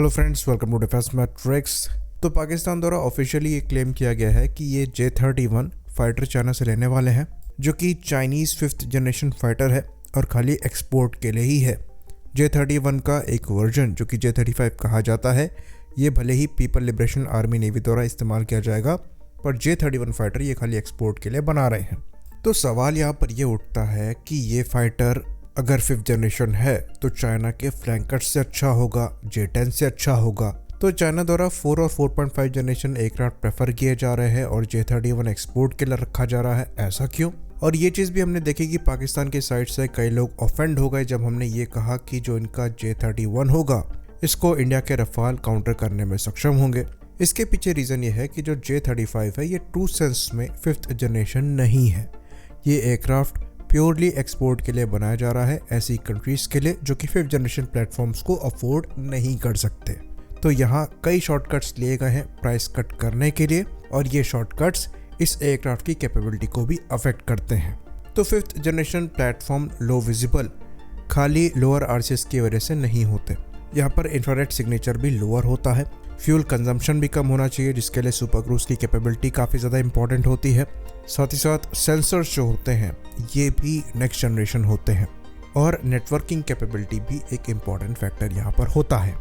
Hello friends, welcome to defence matrix. तो पाकिस्तान द्वारा officially ये क्लेम किया गया है कि ये J-31 फाइटर चाइना से लेने वाले हैं, जो कि चाइनीज़ 5th जनरेशन फाइटर है और खाली एक्सपोर्ट के लिए ही है। J-31 का एक वर्जन जो कि J-35 कहा जाता है, ये भले ही पीपल लिबरेशन आर्मी नेवी द्वारा इस्तेमाल किया जाएगा, पर J-31 फाइटर ये खाली एक्सपोर्ट के लिए बना रहे हैं। तो सवाल यहाँ पर ये उठता है कि ये फाइटर अगर 5th जनरेशन है तो चाइना के फ्लैंकर से अच्छा होगा, J-10 से अच्छा होगा। तो चाइना द्वारा 4 और 4.5 जनरेशन एयरक्राफ्ट प्रेफर किए जा रहे हैं और J-31 एक्सपोर्ट के लिए रखा जा रहा है, ऐसा क्यों? और ये चीज़ भी हमने देखी कि पाकिस्तान की साइड से कई लोग ऑफेंड हो गए जब हमने ये कहा कि जो इनका J-31 होगा इसको इंडिया के रफाल काउंटर करने में सक्षम होंगे। इसके पीछे रीज़न ये है कि जो J-35 है ये ट्रू सेंस में 5th जनरेशन नहीं है। ये एयरक्राफ्ट प्योरली एक्सपोर्ट के लिए बनाया जा रहा है, ऐसी कंट्रीज़ के लिए जो कि 5th जनरेशन प्लेटफॉर्म्स को अफोर्ड नहीं कर सकते। तो यहाँ कई शॉर्टकट्स लिए गए हैं प्राइस कट करने के लिए, और ये शॉर्टकट्स इस एयरक्राफ्ट की कैपेबिलिटी को भी अफेक्ट करते हैं। तो 5th जनरेशन प्लेटफॉर्म लो विजिबल खाली लोअर आरसीएस की वजह से नहीं होते। यहाँ पर इंफ्रारेड सिग्नेचर भी लोअर होता है, फ्यूल कंजम्पशन भी कम होना चाहिए, जिसके लिए सुपर क्रूज की कैपेबिलिटी काफ़ी ज़्यादा इंपॉर्टेंट होती है। साथ ही साथ सेंसर्स जो होते हैं ये भी नेक्स्ट जनरेशन होते हैं, और नेटवर्किंग कैपेबिलिटी भी एक इम्पॉर्टेंट फैक्टर यहाँ पर होता है।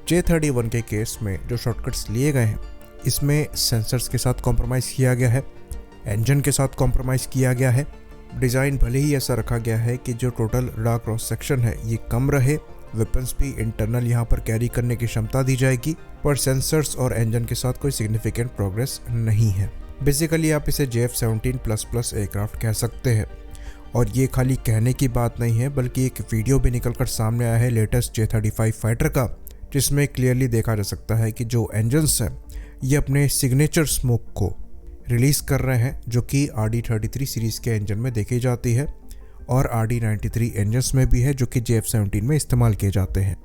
J-31 के केस में जो शॉर्टकट्स लिए गए हैं इसमें सेंसर्स के साथ कॉम्प्रोमाइज़ किया गया है, इंजन के साथ कॉम्प्रोमाइज़ किया गया है। डिज़ाइन भले ही ऐसा रखा गया है कि जो टोटल रडार क्रॉस सेक्शन है ये कम रहे, वेपन्स भी इंटरनल यहाँ पर कैरी करने की क्षमता दी जाएगी, पर सेंसर्स और इंजन के साथ कोई सिग्निफिकेंट प्रोग्रेस नहीं है। बेसिकली आप इसे JF-17++ एयरक्राफ्ट कह सकते हैं। और ये खाली कहने की बात नहीं है, बल्कि एक वीडियो भी निकल कर सामने आया है लेटेस्ट J-35 फाइटर का, जिसमें क्लियरली देखा जा सकता है कि जो इंजन्स हैं ये अपने सिग्नेचर स्मोक को रिलीज़ कर रहे हैं, जो कि RD-33 सीरीज़ के इंजन में देखी जाती है और RD-93 इंजन्स में भी है, जो कि JF-17 में इस्तेमाल किए जाते हैं।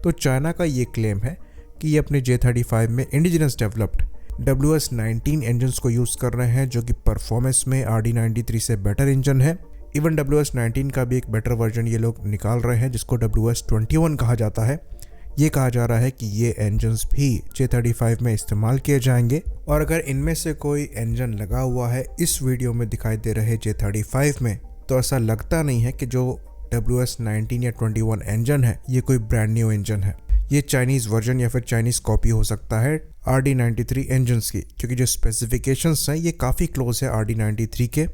तो चाइना का ये क्लेम है कि ये अपने J-35 में इंडिजिनस डेवलप्ड WS-19 इंजन्स को यूज़ कर रहे हैं, जो कि परफॉर्मेंस में RD-93 से बेटर इंजन है। इवन WS-19 का भी एक बेटर वर्जन ये लोग निकाल रहे हैं, जिसको WS-21 कहा जाता है। ये कहा जा रहा है कि ये इंजन्स भी J-35 में इस्तेमाल किए जाएंगे, और अगर इनमें से कोई इंजन लगा हुआ है इस वीडियो में दिखाई दे रहे J-35 में, तो ऐसा लगता नहीं है कि जो WS-19 या 21 इंजन है ये कोई ब्रांड न्यू इंजन है। ये चाइनीज़ वर्जन या फिर चाइनीज़ कॉपी हो सकता है RD-93 इंजन्स की, क्योंकि जो स्पेसिफिकेशंस हैं ये काफ़ी क्लोज है RD-93 के,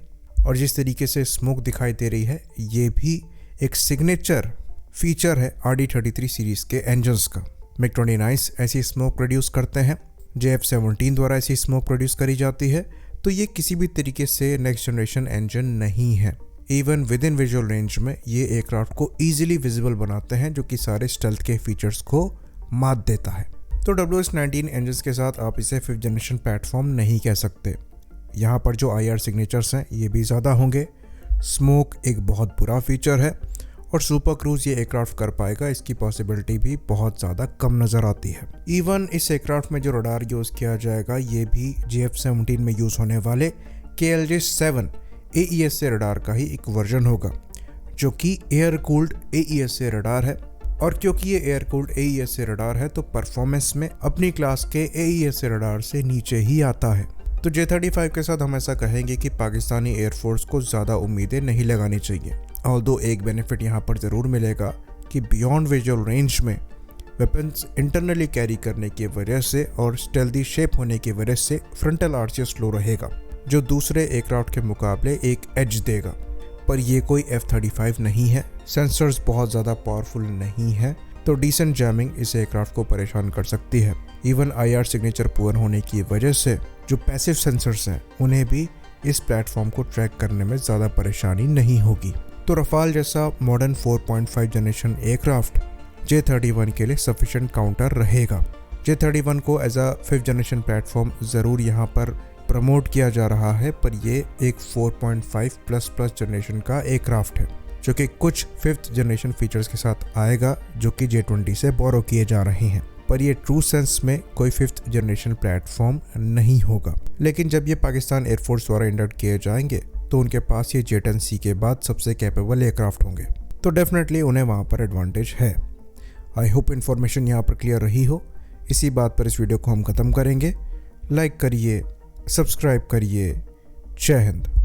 और जिस तरीके से स्मोक दिखाई दे रही है ये भी एक सिग्नेचर फीचर है RD-33 सीरीज़ के इंजन्स का। MiG-29 ऐसी स्मोक प्रोड्यूस करते हैं, JF-17 द्वारा ऐसी स्मोक प्रोड्यूस करी जाती है। तो ये किसी भी तरीके से नेक्स्ट जनरेशन इंजन नहीं है। Even with in visual range में ये एयरक्राफ्ट को ईजिली विजिबल बनाते हैं, जो कि सारे स्टेल्थ के फीचर्स को मात देता है। तो WS-19 इंजन्स के साथ आप इसे 5th जनरेशन प्लेटफॉर्म नहीं कह सकते। यहाँ पर जो IR सिग्नेचर्स हैं ये भी ज़्यादा होंगे, स्मोक एक बहुत बुरा फीचर है, और सुपर क्रूज ये एयरक्राफ्ट कर पाएगा इसकी पॉसिबिलिटी भी बहुत ज़्यादा कम नज़र आती है। इवन इस एयरक्राफ्ट में जो रडार यूज़ किया जाएगा ये भी JF-17 में यूज़ होने वाले KLJ-7 AESA रडार का ही एक वर्जन होगा, जो कि एयर कूल्ड AESA रडार है। और क्योंकि ये एयर कूल्ड AESA रडार है तो परफॉर्मेंस में अपनी क्लास के AESA रडार से नीचे ही आता है। तो J-35 के साथ हम ऐसा कहेंगे कि पाकिस्तानी एयरफोर्स को ज़्यादा उम्मीदें नहीं लगानी चाहिए। ऑल्दो एक बेनिफिट यहाँ पर ज़रूर मिलेगा कि बियॉन्ड विजुअल रेंज में वेपन्स इंटरनली कैरी करने की वजह से और स्टेल्दी शेप होने की वजह से फ्रंटल आरसीएस लो रहेगा, जो दूसरे एयरक्राफ्ट के मुकाबले एक एज देगा। पर ये कोई F-35 नहीं है, सेंसर्स बहुत ज़्यादा पावरफुल नहीं है, तो डिसेंट जैमिंग इस एयरक्राफ्ट को परेशान कर सकती है। इवन IR सिग्नेचर पुअर होने की वजह से जो पैसिव सेंसर्स हैं उन्हें भी इस प्लेटफॉर्म को ट्रैक करने में ज़्यादा परेशानी नहीं होगी। तो रफाल जैसा मॉडर्न 4.5 जनरेशन एयरक्राफ्ट J-31 के लिए सफिशिएंट काउंटर रहेगा। J-31 को as a 5th generation platform ज़रूर यहाँ पर प्रमोट किया जा रहा है, पर ये एक 4.5++ जनरेशन का एयरक्राफ्ट है, जो कि कुछ 5th जनरेशन फीचर्स के साथ आएगा, जो कि J-20 से बोरो किए जा रहे हैं। पर ये ट्रू सेंस में कोई 5th जनरेशन प्लेटफॉर्म नहीं होगा। लेकिन जब ये पाकिस्तान एयरफोर्स द्वारा इंडक्ट किए जाएंगे तो उनके पास ये J-10C के बाद सबसे कैपेबल एयरक्राफ्ट होंगे, तो डेफिनेटली उन्हें वहाँ पर एडवांटेज है। आई होप इन्फॉर्मेशन यहाँ पर क्लियर रही हो। इसी बात पर इस वीडियो को हम ख़त्म करेंगे। लाइक करिए, सब्सक्राइब करिए। जय हिंद।